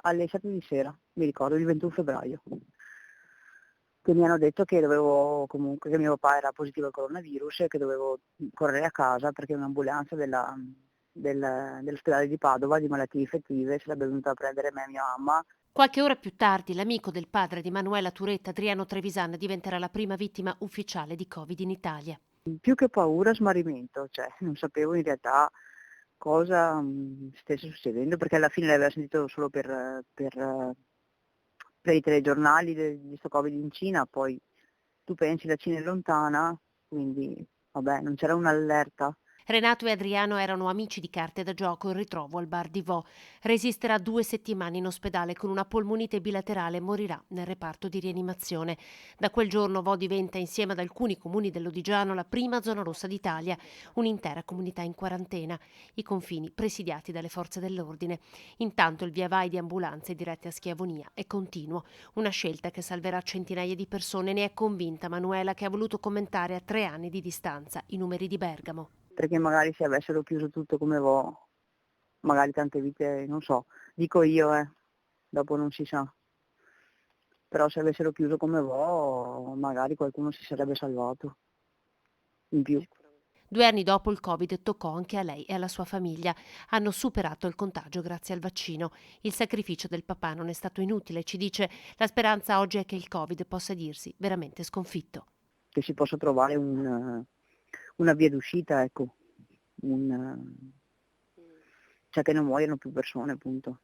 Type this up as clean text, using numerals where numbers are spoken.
alle 7 di sera, mi ricordo, il 21 febbraio. Che mi hanno detto che dovevo comunque, che mio papà era positivo al coronavirus e che dovevo correre a casa perché un'ambulanza dell'ospedale di Padova di malattie infettive sarebbe venuta a prendere me e mia mamma. Qualche ora più tardi, l'amico del padre di Manuela Turetta, Adriano Trevisan, diventerà la prima vittima ufficiale di Covid in Italia. Più che paura, smarrimento, cioè non sapevo in realtà cosa stesse succedendo, perché alla fine l'aveva sentito solo per i telegiornali di sto Covid in Cina, poi tu pensi la Cina è lontana, quindi vabbè, non c'era un'allerta. Renato e Adriano erano amici di carte da gioco, il ritrovo al bar di Vo. Resisterà 2 settimane in ospedale con una polmonite bilaterale e morirà nel reparto di rianimazione. Da quel giorno Vo diventa, insieme ad alcuni comuni dell'Odigiano, la prima zona rossa d'Italia, un'intera comunità in quarantena, i confini presidiati dalle forze dell'ordine. Intanto il via vai di ambulanze dirette a Schiavonia è continuo, una scelta che salverà centinaia di persone, ne è convinta Manuela, che ha voluto commentare a 3 anni di distanza i numeri di Bergamo. Perché magari se avessero chiuso tutto come Vo, magari tante vite, non so, dico io, dopo non si sa. Però se avessero chiuso come Vo, magari qualcuno si sarebbe salvato in più. 2 anni dopo il Covid toccò anche a lei e alla sua famiglia. Hanno superato il contagio grazie al vaccino. Il sacrificio del papà non è stato inutile, ci dice. La speranza oggi è che il Covid possa dirsi veramente sconfitto. Che si possa trovare una via d'uscita, ecco, cioè che non muoiano più persone, appunto.